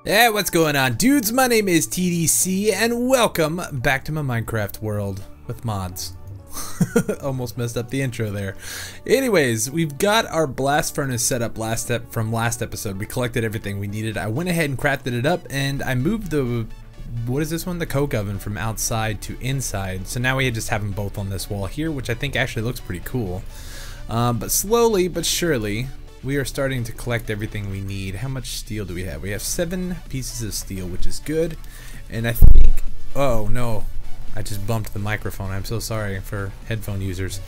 Hey, what's going on, dudes? My name is TDC, and welcome back to my Minecraft world with mods. Almost messed up the intro there. Anyways, we've got our blast furnace set up from last episode. We collected everything we needed. I went ahead and crafted it up, and I moved the, what is this one? The coke oven from outside to inside. So now we just have them both on this wall here, which I think actually looks pretty cool. But slowly but surely, we are starting to collect everything we need. How much steel do we have? We have 7 pieces of steel, which is good. And I think, oh no, I just bumped the microphone. I'm so sorry for headphone users.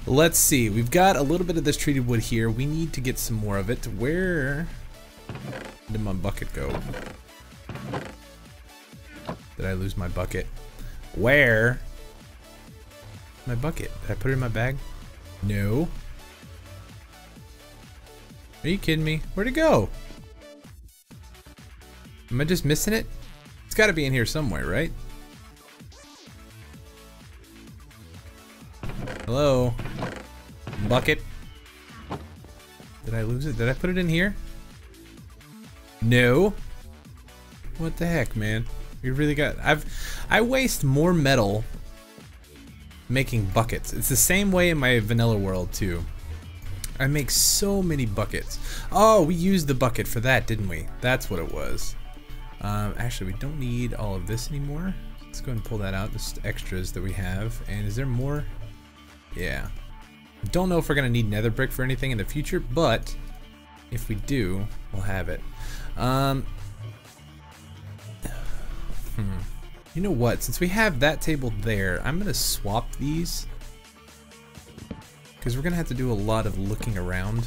Let's see, we've got a little bit of this treated wood here. We need to get some more of it. Where did my bucket go? Did I lose my bucket? Where? My bucket. Did I put it in my bag? No. Are you kidding me? Where'd it go? Am I just missing it? It's got to be in here somewhere, right? Hello? Bucket? Did I lose it? Did I put it in here? No. What the heck, man? We really got... I waste more metal making buckets. It's the same way in my vanilla world too. I make so many buckets. Oh, we used the bucket for that, didn't we? That's what it was. Actually, we don't need all of this anymore. Let's go ahead and pull that out. This is the extras that we have. And is there more? Yeah. Don't know if we're gonna need nether brick for anything in the future, but if we do, we'll have it. You know what? Since we have that table there, I'm gonna swap these, because we're gonna have to do a lot of looking around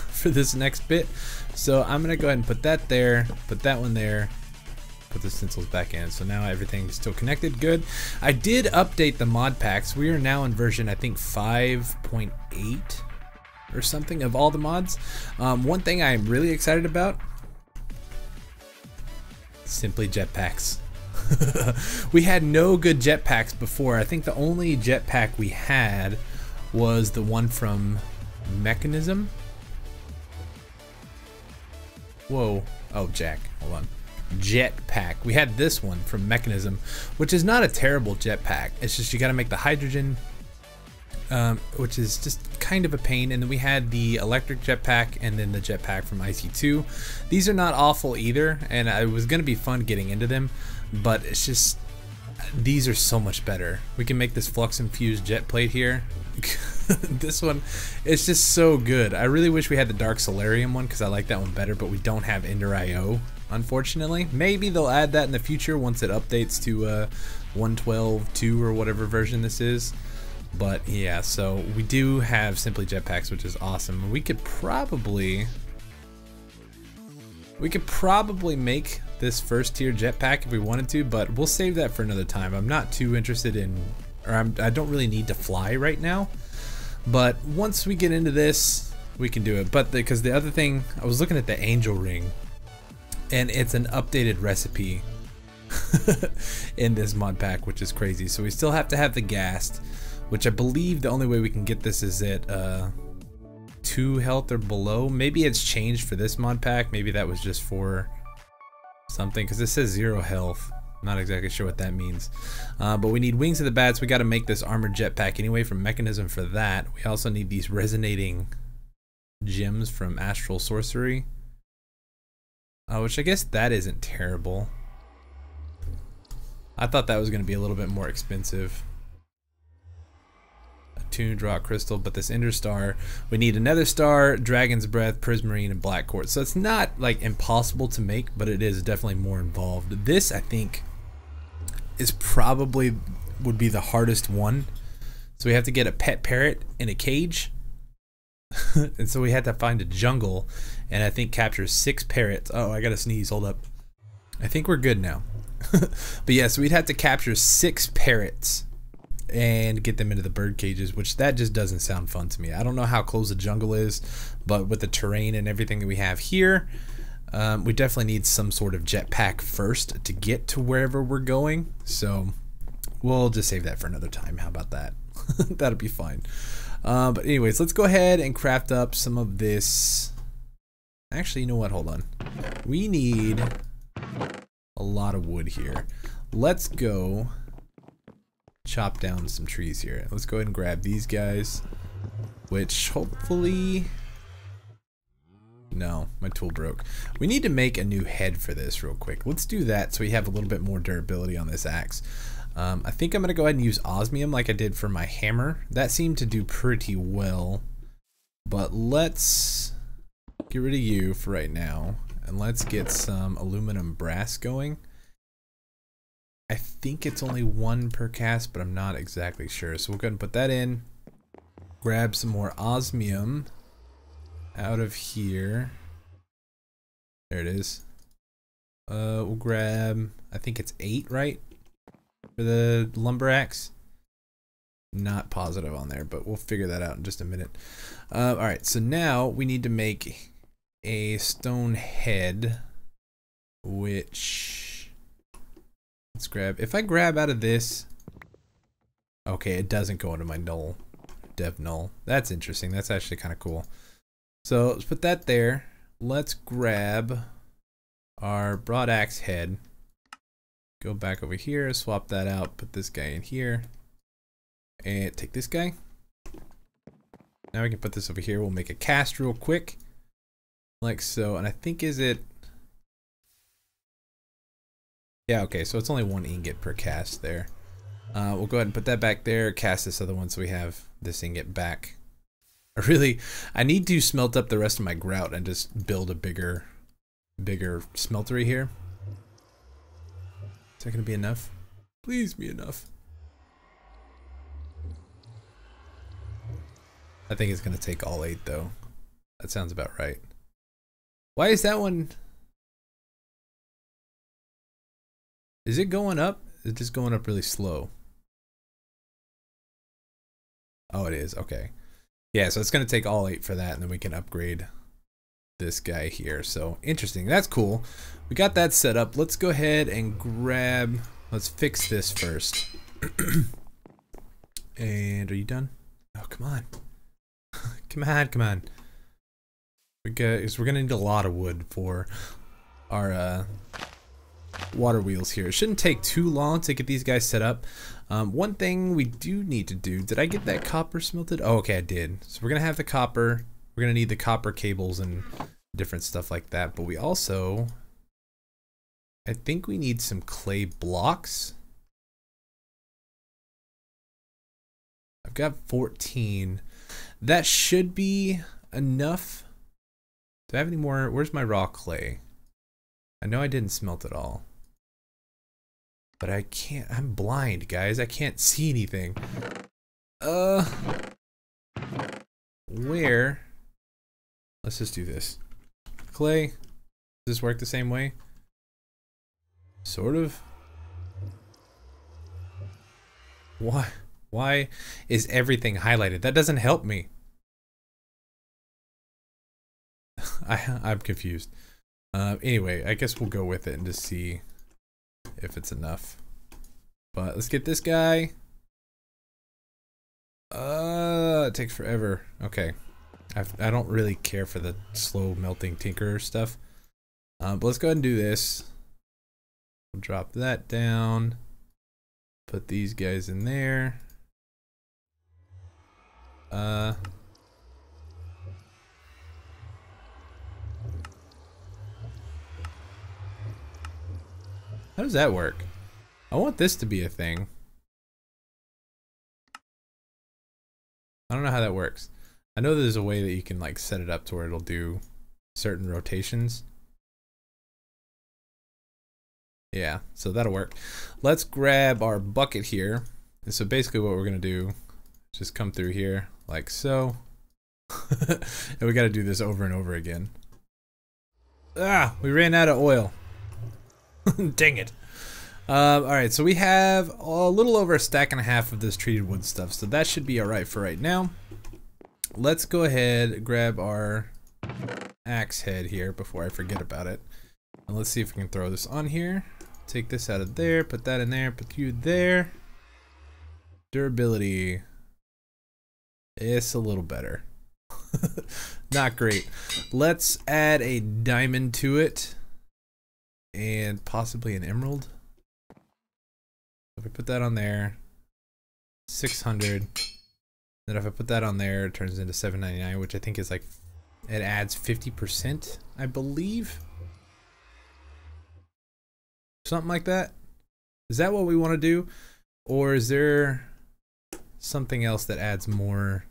for this next bit. So I'm gonna go ahead and put that there, put that one there, put the stencils back in. So now everything's still connected. Good. I did update the mod packs. We are now in version, I think, 5.8 or something of all the mods. One thing I'm really excited about, simply jetpacks. We had no good jetpacks before. I think the only jetpack we had was the one from Mechanism. Whoa. Oh, Jack. Hold on. Jetpack. We had this one from Mechanism, which is not a terrible jetpack. It's just you got to make the hydrogen, which is just kind of a pain. And then we had the electric jetpack and then the jetpack from IC2. These are not awful either, and it was going to be fun getting into them, but it's just, these are so much better. We can make this flux infused jet plate here. This one, it's just so good. I really wish we had the dark solarium one because I like that one better, but we don't have Ender IO, unfortunately. Maybe they'll add that in the future once it updates to 1.12.2 or whatever version this is. But yeah, so we do have simply jetpacks, which is awesome. We could probably make this first tier jetpack if we wanted to, but we'll save that for another time. I'm not too interested in, or I don't really need to fly right now. But once we get into this, we can do it. But because the other thing, I was looking at the angel ring, and it's an updated recipe in this mod pack, which is crazy. So we still have to have the ghast, which I believe the only way we can get this is at 2 health or below. Maybe it's changed for this mod pack. Maybe that was just for something, because it says 0 health. Not exactly sure what that means. But we need wings of the bats. We got to make this armored jetpack anyway from Mechanism for that. We also need these resonating gems from Astral Sorcery, which I guess that isn't terrible. I thought that was going to be a little bit more expensive. Attuned rock crystal, but this ender star, we need another star, dragon's breath, prismarine, and black quartz. So it's not like impossible to make, but it is definitely more involved. This, I think, is probably would be the hardest one. So we have to get a pet parrot in a cage. And so we had to find a jungle, and I think capture 6 parrots. Oh, I gotta sneeze, hold up. I think we're good now. But yeah, so we'd have to capture 6 parrots and get them into the bird cages, which that just doesn't sound fun to me. I don't know how close the jungle is, but with the terrain and everything that we have here, we definitely need some sort of jetpack first to get to wherever we're going. So we'll just save that for another time. How about that? That'll be fine. But anyways, let's go ahead and craft up some of this. Actually, you know what? Hold on. We need a lot of wood here. Let's go chop down some trees here. Let's go ahead and grab these guys, which hopefully... No, my tool broke. We need to make a new head for this real quick. Let's do that so we have a little bit more durability on this axe. I think I'm going to go ahead and use osmium like I did for my hammer. That seemed to do pretty well. But let's get rid of you for right now. And let's get some aluminum brass going. I think it's only 1 per cast, but I'm not exactly sure. So we'll go ahead and put that in. Grab some more osmium out of here. There it is. We'll grab, I think it's 8, right? For the lumber axe. Not positive on there, but we'll figure that out in just a minute. Alright, so now we need to make a stone head, which... Let's grab, if I grab out of this... Okay, it doesn't go into my null. Dev null. That's interesting. That's actually kind of cool. So let's put that there. Let's grab our broad axe head. Go back over here, swap that out, put this guy in here, and take this guy. Now we can put this over here. We'll make a cast real quick, like so. And I think is it? Yeah, okay. So it's only 1 ingot per cast there. We'll go ahead and put that back there. Cast this other one so we have this ingot back. I need to smelt up the rest of my grout and just build a bigger smeltery here. Is that gonna be enough? Please be enough. I think it's gonna take all 8 though. That sounds about right. Why is that one? Is it going up? It's just going up really slow. Oh, it is. Okay. Yeah, so it's going to take all 8 for that, and then we can upgrade this guy here. So, interesting. That's cool. We got that set up. Let's go ahead and grab... Let's fix this first. And are you done? Oh, come on. Come on, come on. We're going to need a lot of wood for our water wheels here. It shouldn't take too long to get these guys set up. One thing we do need to do, did I get that copper smelted? Oh, okay, I did. So we're gonna have the copper. We're gonna need the copper cables and different stuff like that. But we also, I think we need some clay blocks. I've got 14. That should be enough. Do I have any more? Where's my raw clay? I know I didn't smelt it all. But I can't, I'm blind, guys. I can't see anything. Where? Let's just do this. Clay. Does this work the same way? Sort of. Why? Why is everything highlighted? That doesn't help me. I'm confused. Anyway, I guess we'll go with it and just see if it's enough. But let's get this guy. It takes forever. Okay. I don't really care for the slow melting tinker stuff. But let's go ahead and do this. We'll drop that down. Put these guys in there. How does that work? I want this to be a thing. I don't know how that works. I know there's a way that you can like set it up to where it'll do certain rotations. Yeah, so that'll work. Let's grab our bucket here. And so basically what we're gonna do is just come through here like so. And we gotta do this over and over again. Ah, we ran out of oil. Dang it. Alright, so we have a little over a stack and a half of this treated wood stuff, so that should be alright for right now. Let's go ahead, grab our axe head here before I forget about it. And let's see if we can throw this on here. Take this out of there, put that in there, put you there. Durability. It's a little better. Not great. Let's add a diamond to it. and possibly an emerald. If I put that on there, 600. Then if I put that on there, it turns into 799, which I think is like, it adds 50%, I believe. Something like that. Is that what we want to do? Or is there something else that adds more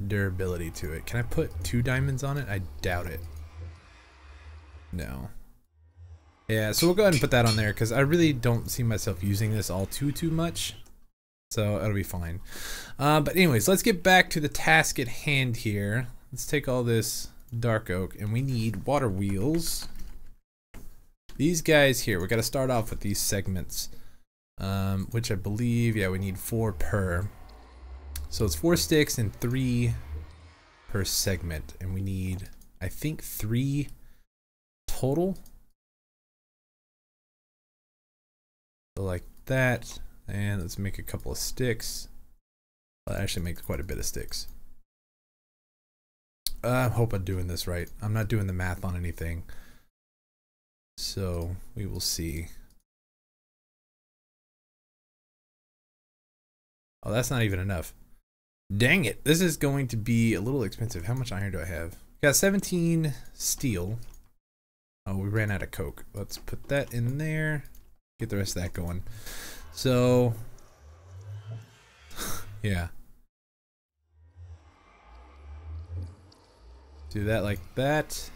durability to it? Can I put 2 diamonds on it? I doubt it. No. Yeah, so we'll go ahead and put that on there because I really don't see myself using this all too much. So it'll be fine. But anyways, let's get back to the task at hand here. Let's take all this dark oak and we need water wheels. These guys here, we got to start off with these segments, which I believe, yeah, we need 4 per. So it's 4 sticks and 3 per segment. And we need, I think, 3 total. So like that. And let's make a couple of sticks. I'll actually make quite a bit of sticks. I hope I'm doing this right. I'm not doing the math on anything. So we will see. Oh, that's not even enough. Dang it. This is going to be a little expensive. How much iron do I have? Got 17 steel. Oh, we ran out of coke. Let's put that in there. Get the rest of that going. So, yeah. Do that like that.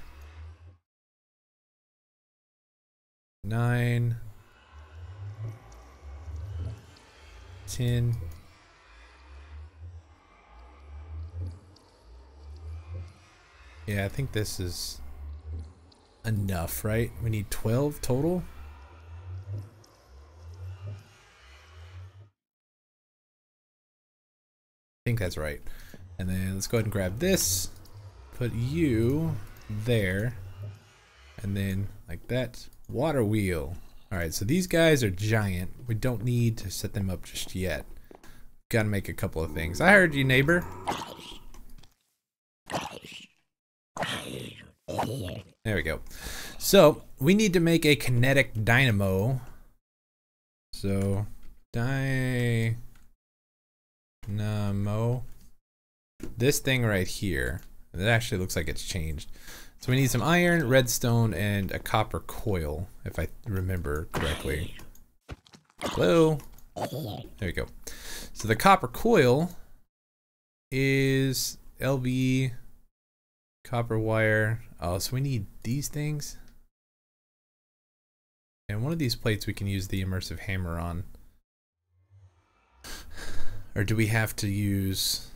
9, 10. Yeah, I think this is enough, right? We need 12 total. I think that's right. And then let's go ahead and grab this, put you there, and then like that. Water wheel. Alright, so these guys are giant. We don't need to set them up just yet. Gotta make a couple of things. I heard you, neighbor. There we go. So we need to make a kinetic dynamo. So dynamo. This thing right here. It actually looks like it's changed. So we need some iron, redstone, and a copper coil, if I remember correctly. Hello? There we go. So the copper coil is LV copper wire. Oh, so we need these things. And one of these plates we can use the immersive hammer on. Or do we have to use...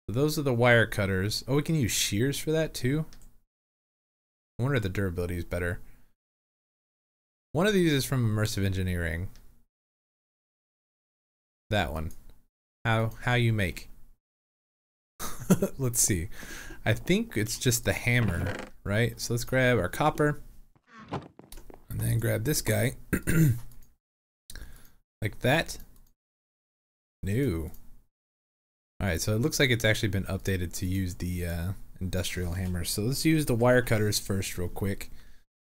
Those are the wire cutters. Oh, we can use shears for that too? I wonder if the durability is better. One of these is from immersive engineering. That one. How you make. Let's see. I think it's just the hammer, right? So let's grab our copper. And then grab this guy. Like that. No. Alright, so it looks like it's actually been updated to use the industrial hammer. So let's use the wire cutters first real quick.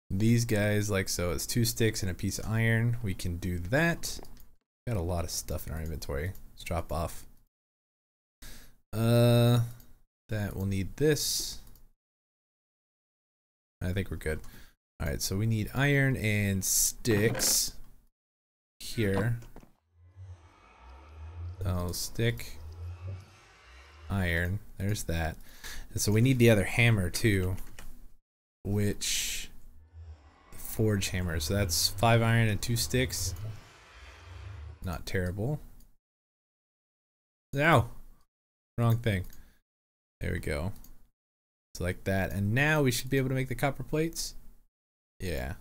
These guys, like so, it's 2 sticks and a piece of iron. We can do that. Got a lot of stuff in our inventory. Let's drop off. That we'll need this. I think we're good. Alright, so we need iron and sticks here. Oh, stick. Iron, there's that. And so we need the other hammer too, which forge hammer. So that's 5 iron and 2 sticks. Not terrible. Ow, wrong thing. There we go. So like that, and now we should be able to make the copper plates. Yeah.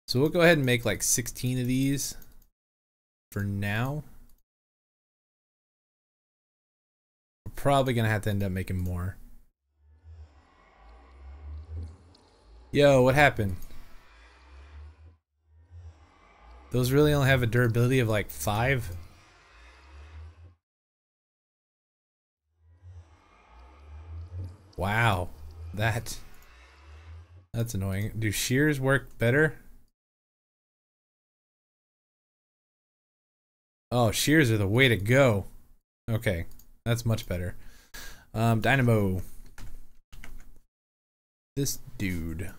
So we'll go ahead and make like 16 of these for now. Probably gonna have to end up making more. Yo, what happened? Those really only have a durability of like 5? Wow. That's annoying. Do shears work better? Oh, shears are the way to go. Okay, that's much better. Dynamo. This dude.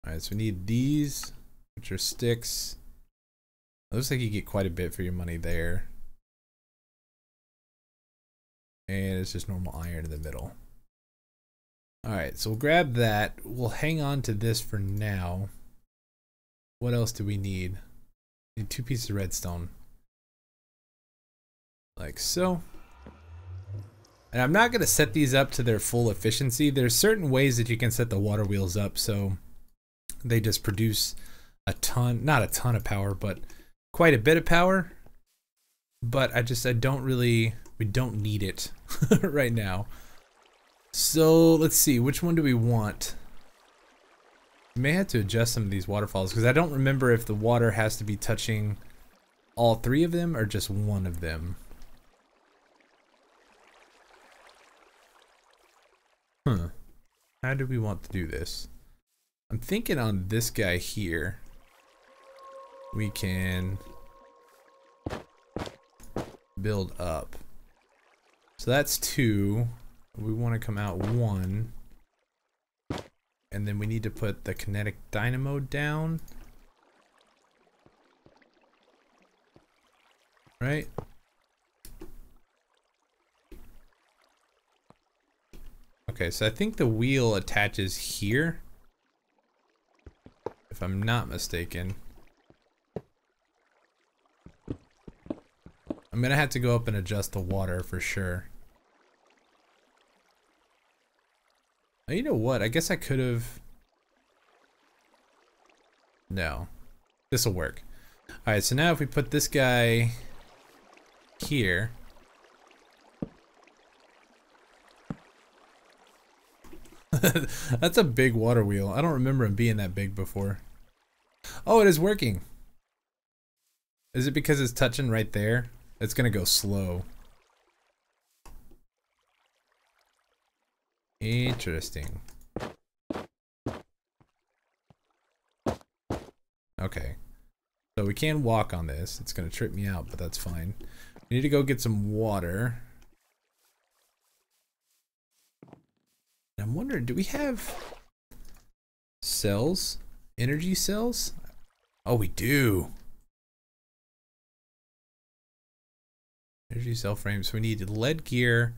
Alright, so we need these, which are sticks. It looks like you get quite a bit for your money there. And it's just normal iron in the middle. Alright, so we'll grab that. We'll hang on to this for now. What else do we need? We need 2 pieces of redstone. Like so. And I'm not going to set these up to their full efficiency. There's certain ways that you can set the water wheels up so they just produce a ton, not a ton of power, but quite a bit of power. But I don't really, we don't need it right now. So let's see, which one do we want? We may have to adjust some of these waterfalls because I don't remember if the water has to be touching all 3 of them or just one of them. How do we want to do this? I'm thinking on this guy here, we can build up. So that's 2. We want to come out 1. And then we need to put the kinetic dynamo down. Right? Okay, so I think the wheel attaches here, if I'm not mistaken. I'm gonna have to go up and adjust the water for sure. Oh, you know what? I guess I could have. No, this will work. All right, so now if we put this guy here. That's a big water wheel. I don't remember him being that big before. Oh, it is working. Is it because it's touching right there? It's gonna go slow. Interesting. Okay. So we can walk on this. It's gonna trip me out, but that's fine. We need to go get some water. I'm wondering, do we have cells? Energy cells? Oh, we do. Energy cell frames. So we need lead gear.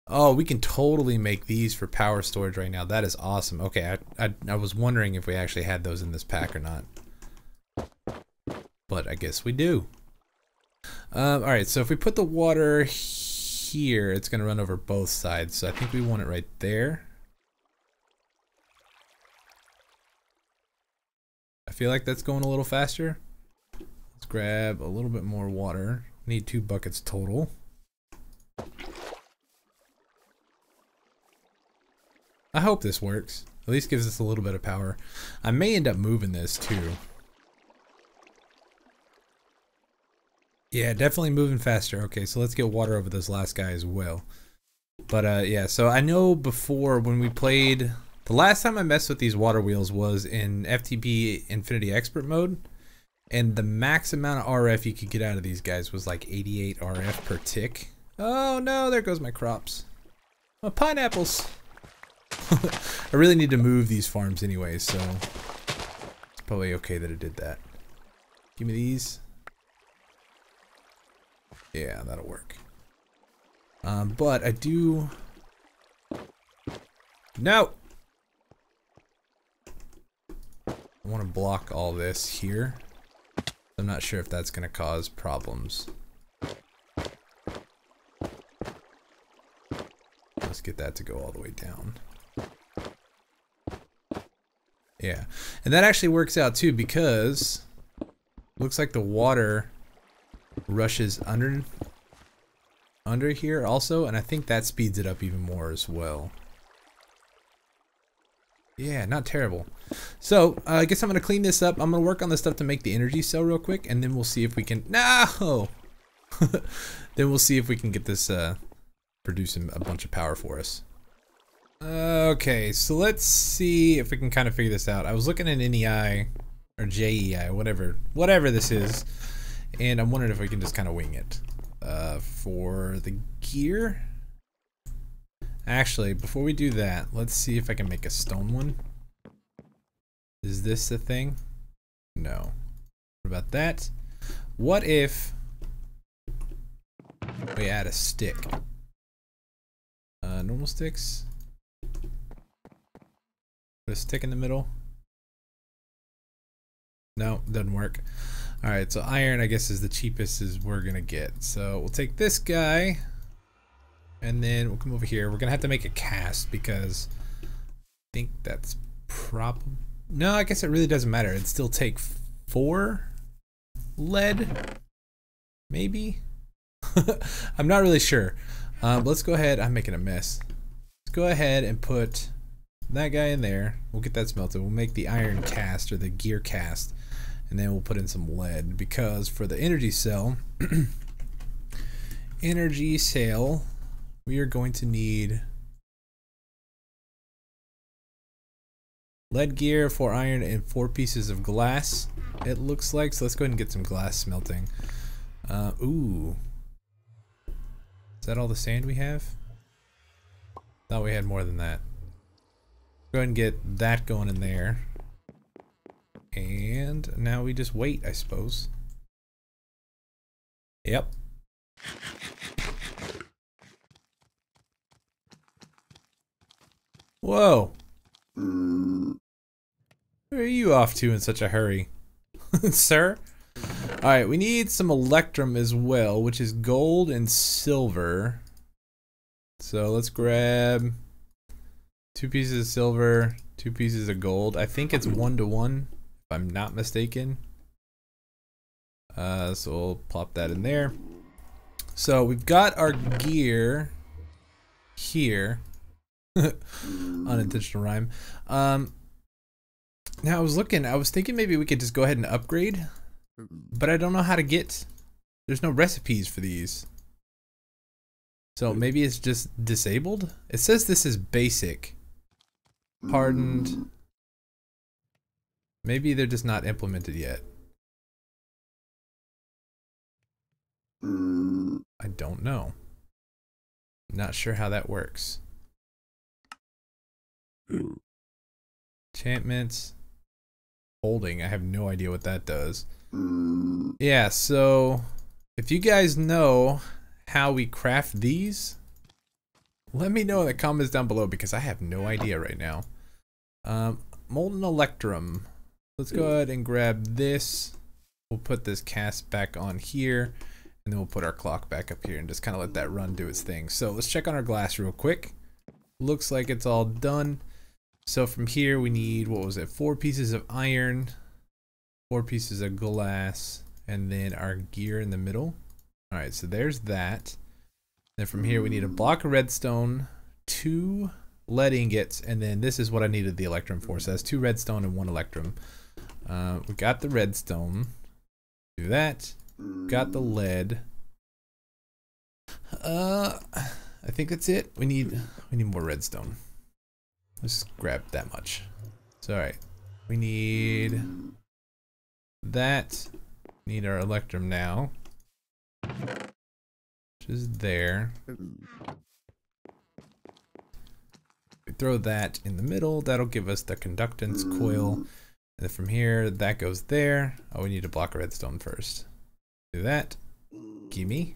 Oh, we can totally make these for power storage right now. That is awesome. Okay, I was wondering if we actually had those in this pack or not. But I guess we do. Alright, so if we put the water here, it's going to run over both sides. So I think we want it right there. I feel like that's going a little faster. Let's grab a little bit more water. Need 2 buckets total. I hope this works. At least gives us a little bit of power. I may end up moving this too. Yeah, definitely moving faster. Okay, so let's get water over this last guy as well. But yeah, so I know before when we played, the last time I messed with these water wheels was in FTP Infinity Expert mode. And the max amount of RF you could get out of these guys was like 88 RF per tick. Oh no, there goes my crops. My pineapples. I really need to move these farms anyway, so it's probably okay that it did that. Give me these. Yeah, that'll work. But I do... No! I want to block all this here. I'm not sure if that's going to cause problems. Let's get that to go all the way down. Yeah, and that actually works out too because looks like the water rushes under here also, and I think that speeds it up even more as well. Yeah, not terrible. So I guess I'm gonna clean this up. I'm gonna work on this stuff to make the energy cell real quick, and then we'll see if we can. No. Then we'll see if we can get this producing a bunch of power for us. Okay, so let's see if we can kind of figure this out. I was looking at NEI or JEI, whatever this is, and I'm wondering if we can just kind of wing it. For the gear, actually, before we do that, let's see if I can make a stone one. Is this the thing? No. What about that? What if we add a stick? Normal sticks. Put a stick in the middle. No, doesn't work. Alright, so iron I guess is the cheapest as we're gonna get. So we'll take this guy and then we'll come over here. We're gonna have to make a cast because I think that's probably, no, I guess it really doesn't matter. It'd still take 4 lead, maybe? I'm not really sure. But let's go ahead, I'm making a mess. Let's go ahead and put that guy in there. We'll get that smelted. We'll make the iron cast or the gear cast, and then we'll put in some lead because for the energy cell, we are going to need lead gear, 4 iron, and 4 pieces of glass. It looks like, so let's go ahead and get some glass smelting. Ooh, is that all the sand we have? Thought we had more than that. Go ahead and get that going in there. And now we just wait, I suppose. Yep. Whoa. Where are you off to in such a hurry? Sir? Alright, we need some electrum as well, which is gold and silver. So let's grab 2 pieces of silver, 2 pieces of gold. I think it's 1 to 1, if I'm not mistaken. So we'll plop that in there. So we've got our gear here. Unintentional rhyme. Now I was thinking maybe we could just go ahead and upgrade, but I don't know how to get, there's no recipes for these. So maybe it's just disabled? It says this is basic. Hardened. Maybe they're just not implemented yet. I don't know. Not sure how that works. Enchantments. Holding. I have no idea what that does. Yeah, so if you guys know how we craft these, let me know in the comments down below because I have no idea right now. Molten electrum. Let's go ahead and grab this. We'll put this cast back on here, and then we'll put our clock back up here and just kind of let that run do its thing. So let's check on our glass real quick. Looks like it's all done. So from here we need, what was it, 4 pieces of iron, 4 pieces of glass, and then our gear in the middle. Alright, so there's that. Then from here we need a block of redstone, 2 lead ingots, and then this is what I needed the electrum for. So that's 2 redstone and 1 electrum. We got the redstone. Do that. Got the lead. I think that's it. We need more redstone. Let's grab that much. So alright. We need that. Need our electrum now. Which is there. We throw that in the middle. That'll give us the conductance coil. And then from here, that goes there. Oh, we need a block of redstone first. Do that. Gimme.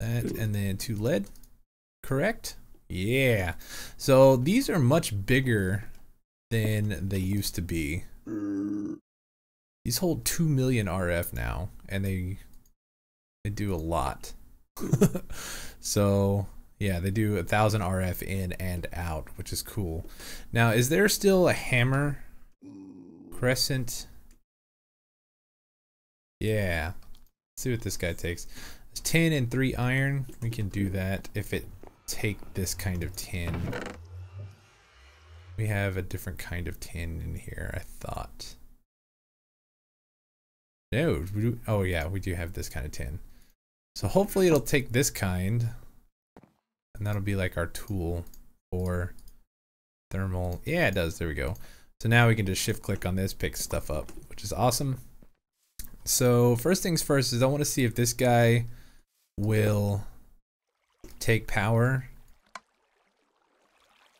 That, and then 2 lead. Correct? Yeah. So these are much bigger than they used to be. These hold 2 million RF now, and they do a lot. So yeah, they do 1,000 RF in and out, which is cool. Now, is there still a hammer? Crescent. Yeah. Let's see what this guy takes. It's 10 and 3 iron. We can do that if it take this kind of tin. We have a different kind of tin in here, I thought. No, we do, oh yeah, we do have this kind of tin. So hopefully it'll take this kind. and that'll be like our tool for thermal. Yeah, it does. There we go. So now we can just shift click on this, pick stuff up, which is awesome. So first things first is I want to see if this guy will take power.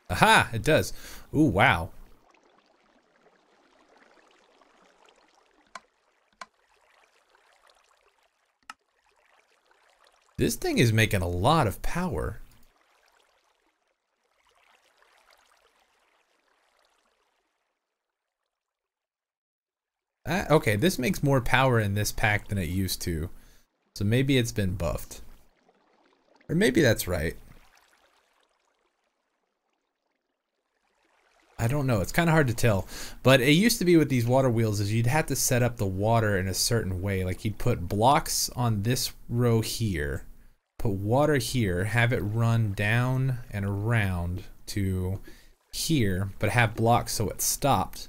Aha, it does. Ooh, wow. This thing is making a lot of power. Okay, this makes more power in this pack than it used to. So maybe it's been buffed. Or maybe that's right. I don't know, it's kind of hard to tell. But it used to be with these water wheels is you'd have to set up the water in a certain way. Like you'd put blocks on this row here, put water here, have it run down and around to here, but have blocks so it stopped.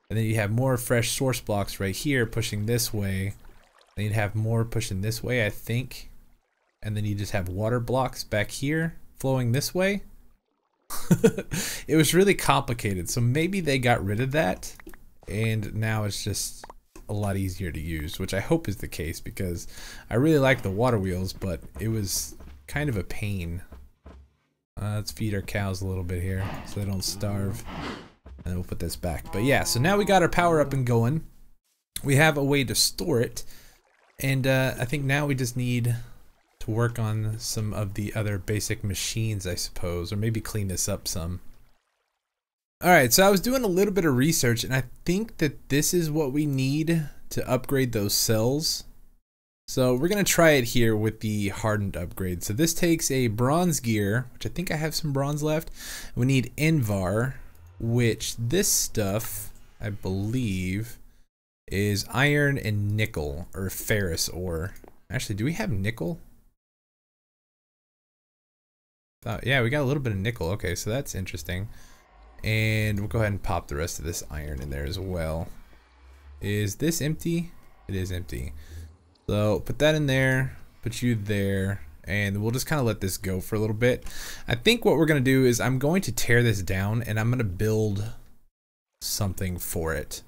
And then you have more fresh source blocks right here pushing this way. Then you'd have more pushing this way, I think. And then you just have water blocks back here flowing this way. It was really complicated. So maybe they got rid of that. And now it's just a lot easier to use, which I hope is the case because I really like the water wheels, but it was kind of a pain. Let's feed our cows a little bit here so they don't starve. And then we'll put this back. But yeah, so now we got our power up and going. We have a way to store it. And I think now we just need to work on some of the other basic machines, I suppose. Or maybe clean this up some. Alright, so I was doing a little bit of research. And I think that this is what we need to upgrade those cells. So we're going to try it here with the hardened upgrade. So this takes a bronze gear, which I think I have some bronze left. We need Invar, which this stuff, I believe, is iron and nickel, or ferrous ore. Actually, do we have nickel? Yeah, we got a little bit of nickel. Okay, so that's interesting. And we'll go ahead and pop the rest of this iron in there as well. Is this empty? It is empty. So put that in there, put you there, and we'll just kind of let this go for a little bit. I think what we're going to do is I'm going to tear this down and I'm going to build something for it.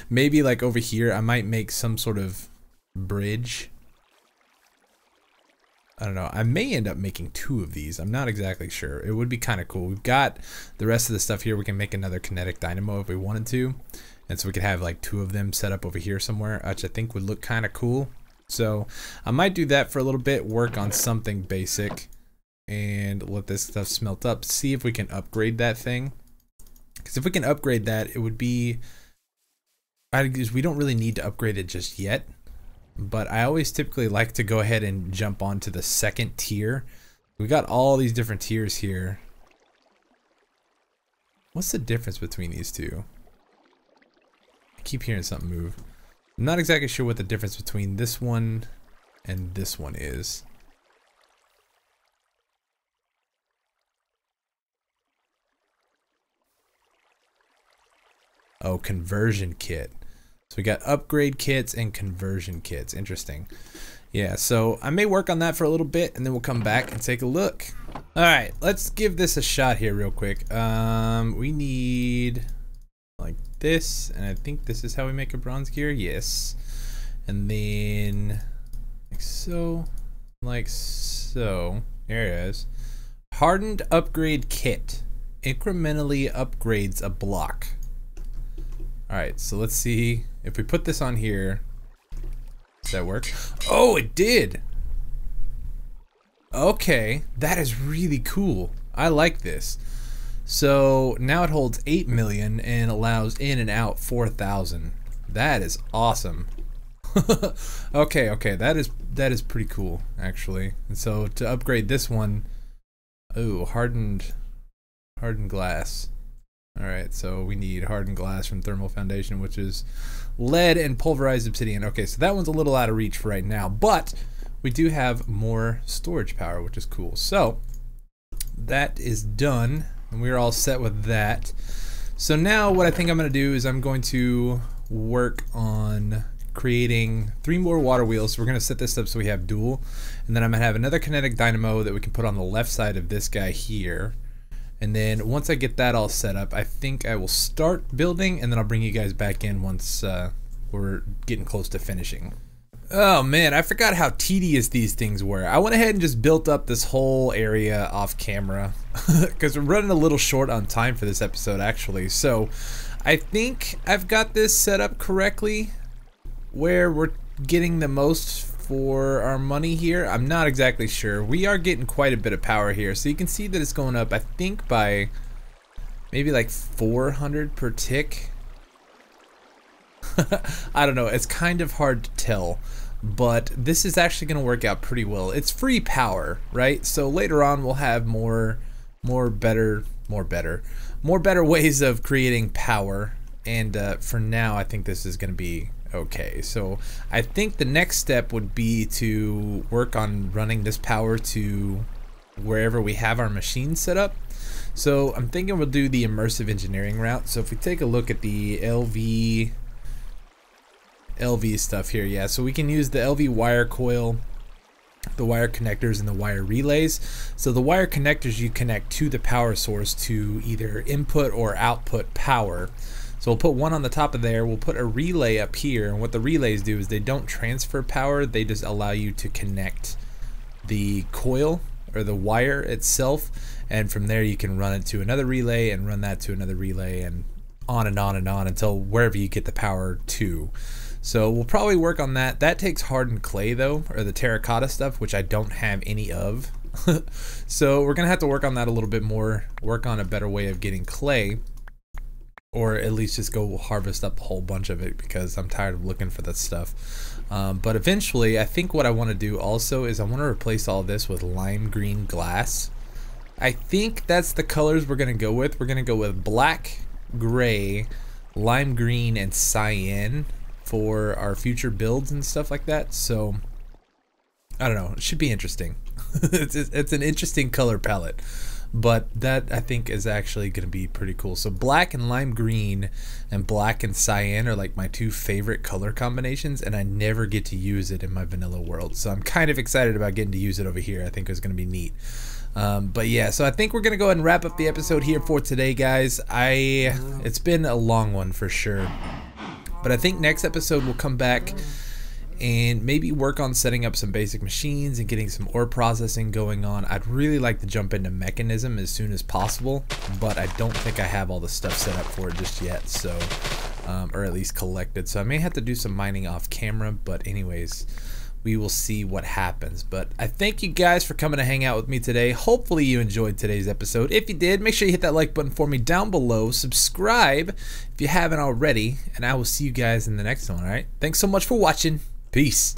Maybe like over here I might make some sort of bridge. I don't know. I may end up making 2 of these. I'm not exactly sure. It would be kind of cool. We've got the rest of the stuff here. We can make another kinetic dynamo if we wanted to. And so we could have like 2 of them set up over here somewhere, which I think would look kind of cool. So I might do that for a little bit, work on something basic, and let this stuff smelt up. See if we can upgrade that thing. Because if we can upgrade that, it would be... we don't really need to upgrade it just yet. But I always typically like to go ahead and jump onto the second tier. We got all these different tiers here. What's the difference between these two? I keep hearing something move. I'm not exactly sure what the difference between this one and this one is. Oh, conversion kit. So we got upgrade kits and conversion kits. Interesting. Yeah, so I may work on that for a little bit and then we'll come back and take a look. Alright, let's give this a shot here real quick. We need like this, and I think this is how we make a bronze gear. Yes. And then like so, like so. There it is. Hardened upgrade kit. Incrementally upgrades a block. Alright, so let's see if we put this on here. Does that work? Oh, it did! Okay, that is really cool. I like this. So now it holds 8 million and allows in and out 4,000. That is awesome. Okay, that is pretty cool actually. And so to upgrade this one, oh, hardened glass. Alright, so we need hardened glass from Thermal Foundation, which is lead and pulverized obsidian. Okay, so that one's a little out of reach for right now, but we do have more storage power, which is cool. So that is done, and we're all set with that. So now what I think I'm going to do is I'm going to work on creating 3 more water wheels. So we're gonna set this up so we have dual, and then I'm gonna have another kinetic dynamo that we can put on the left side of this guy here. And then once I get that all set up, I think I will start building, and then I'll bring you guys back in once we're getting close to finishing. Oh man, I forgot how tedious these things were. I went ahead and just built up this whole area off camera because we're running a little short on time for this episode actually. So I think I've got this set up correctly where we're getting the most for our money here. I'm not exactly sure. We are getting quite a bit of power here, so you can see that it's going up, I think, by maybe like 400 per tick. I don't know, it's kind of hard to tell, but this is actually going to work out pretty well. It's free power, right? So later on we'll have more better ways of creating power, and for now I think this is going to be okay. So I think the next step would be to work on running this power to wherever we have our machine set up. So I'm thinking we'll do the immersive engineering route. So if we take a look at the LV stuff here, yeah, so we can use the LV wire coil, the wire connectors, and the wire relays. So the wire connectors you connect to the power source to either input or output power. So we'll put one on the top of there, we'll put a relay up here, and what the relays do is they don't transfer power, they just allow you to connect the coil or the wire itself, and from there you can run it to another relay and run that to another relay, and on and on and on until wherever you get the power to. So we'll probably work on that. That takes hardened clay though, or the terracotta stuff, which I don't have any of. So we're gonna have to work on that a little bit more, work on a better way of getting clay, or at least just go harvest up a whole bunch of it because I'm tired of looking for that stuff. But eventually I think what I want to do also is I want to replace all this with lime green glass. I think that's the colors we're gonna go with. We're gonna go with black, gray, lime green, and cyan for our future builds and stuff like that. So I don't know, it should be interesting. it's an interesting color palette, but that I think is actually going to be pretty cool. So black and lime green and black and cyan are like my 2 favorite color combinations, and I never get to use it in my vanilla world, so I'm kind of excited about getting to use it over here. I think it's going to be neat. But yeah, so I think we're gonna go ahead and wrap up the episode here for today, guys. It's been a long one for sure, but I think next episode we'll come back and maybe work on setting up some basic machines and getting some ore processing going on. I'd really like to jump into mechanism as soon as possible, but I don't think I have all the stuff set up for it just yet, so or at least collected, so I may have to do some mining off camera, but anyways, we will see what happens. But I thank you guys for coming to hang out with me today. Hopefully you enjoyed today's episode. If you did, make sure you hit that like button for me down below. Subscribe if you haven't already, and I will see you guys in the next one. All right, thanks so much for watching. Peace.